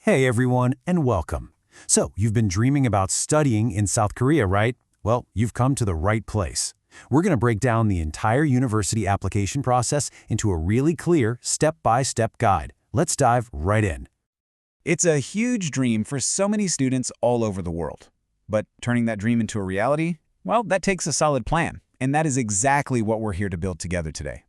Hey everyone, and welcome. So, you've been dreaming about studying in South Korea, right? Well, you've come to the right place. We're going to break down the entire university application process into a really clear, step-by-step guide. Let's dive right in. It's a huge dream for so many students all over the world. But turning that dream into a reality, well, that takes a solid plan. And that is exactly what we're here to build together today.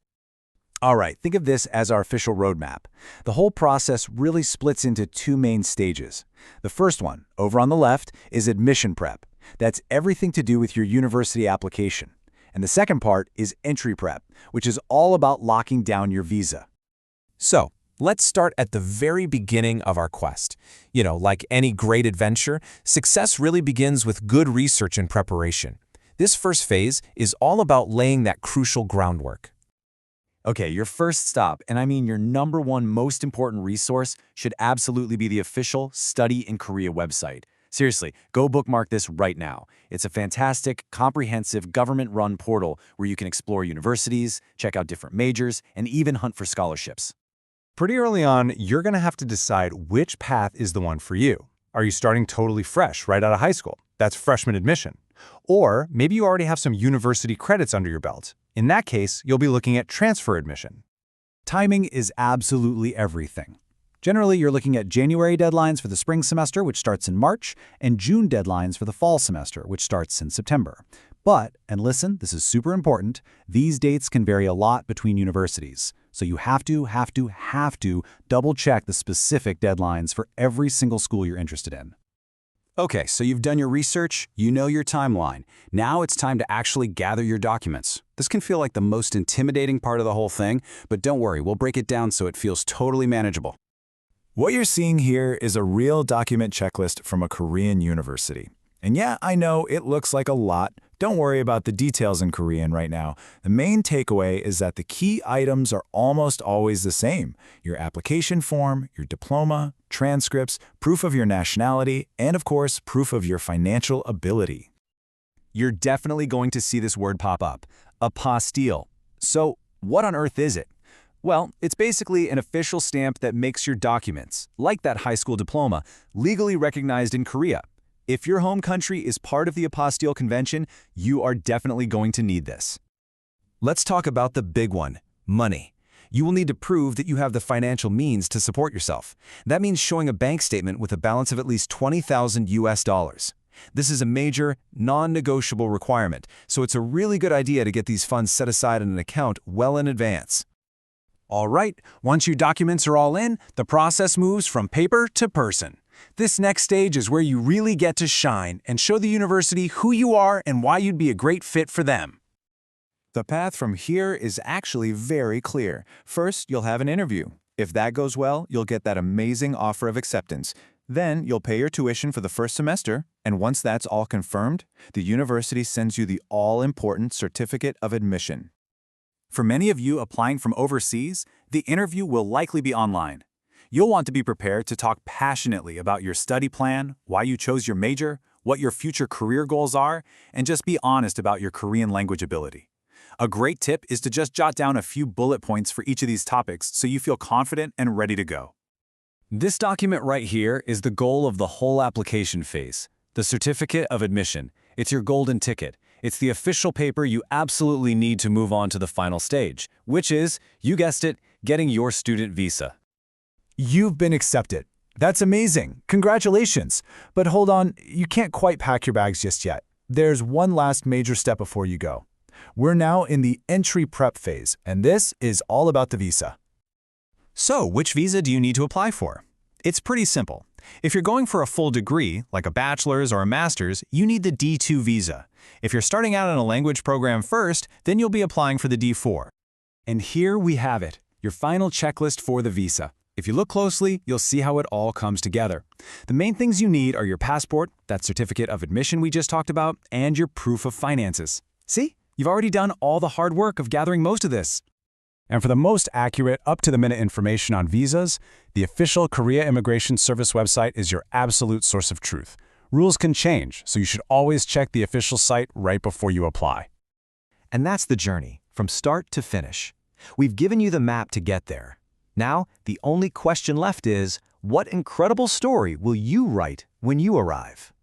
All right, think of this as our official roadmap. The whole process really splits into two main stages. The first one, over on the left, is admission prep. That's everything to do with your university application. And the second part is entry prep, which is all about locking down your visa. So, let's start at the very beginning of our quest. Like any great adventure, success really begins with good research and preparation. This first phase is all about laying that crucial groundwork. Okay, your first stop, and I mean your number one most important resource, should absolutely be the official Study in Korea website. Seriously, go bookmark this right now. It's a fantastic, comprehensive, government-run portal where you can explore universities, check out different majors, and even hunt for scholarships. Pretty early on, you're going to have to decide which path is the one for you. Are you starting totally fresh, right out of high school? That's freshman admission. Or maybe you already have some university credits under your belt. In that case, you'll be looking at transfer admission. Timing is absolutely everything. Generally, you're looking at January deadlines for the spring semester, which starts in March, and June deadlines for the fall semester, which starts in September. But, and listen, this is super important, these dates can vary a lot between universities. So you have to double-check the specific deadlines for every single school you're interested in. Okay, so you've done your research, you know your timeline. Now it's time to actually gather your documents. This can feel like the most intimidating part of the whole thing, but don't worry, we'll break it down so it feels totally manageable. What you're seeing here is a real document checklist from a Korean university. And yeah, I know it looks like a lot. Don't worry about the details in Korean right now. The main takeaway is that the key items are almost always the same. Your application form, your diploma, transcripts, proof of your nationality, and of course, proof of your financial ability. You're definitely going to see this word pop up, Apostille. So what on earth is it? Well, it's basically an official stamp that makes your documents, like that high school diploma, legally recognized in Korea. If your home country is part of the Apostille Convention, you are definitely going to need this. Let's talk about the big one, money. You will need to prove that you have the financial means to support yourself. That means showing a bank statement with a balance of at least $20,000. This is a major, non-negotiable requirement, so it's a really good idea to get these funds set aside in an account well in advance. All right, once your documents are all in, the process moves from paper to person. This next stage is where you really get to shine and show the university who you are and why you'd be a great fit for them. The path from here is actually very clear. First, you'll have an interview. If that goes well, you'll get that amazing offer of acceptance. Then you'll pay your tuition for the first semester, and once that's all confirmed, the university sends you the all-important certificate of admission. For many of you applying from overseas, the interview will likely be online. You'll want to be prepared to talk passionately about your study plan, why you chose your major, what your future career goals are, and just be honest about your Korean language ability. A great tip is to just jot down a few bullet points for each of these topics so you feel confident and ready to go. This document right here is the goal of the whole application phase, the certificate of admission. It's your golden ticket. It's the official paper you absolutely need to move on to the final stage, which is, you guessed it, getting your student visa. You've been accepted. That's amazing. Congratulations. But hold on, you can't quite pack your bags just yet. There's one last major step before you go. We're now in the entry prep phase, and this is all about the visa. So, which visa do you need to apply for? It's pretty simple. If you're going for a full degree, like a bachelor's or a master's, you need the D2 visa. If you're starting out in a language program first, then you'll be applying for the D4. And here we have it, your final checklist for the visa. If you look closely, you'll see how it all comes together. The main things you need are your passport, that certificate of admission we just talked about, and your proof of finances. See? You've already done all the hard work of gathering most of this. And for the most accurate, up-to-the-minute information on visas, the official Korea Immigration Service website is your absolute source of truth. Rules can change, so you should always check the official site right before you apply. And that's the journey, from start to finish. We've given you the map to get there. Now, the only question left is, What incredible story will you write when you arrive?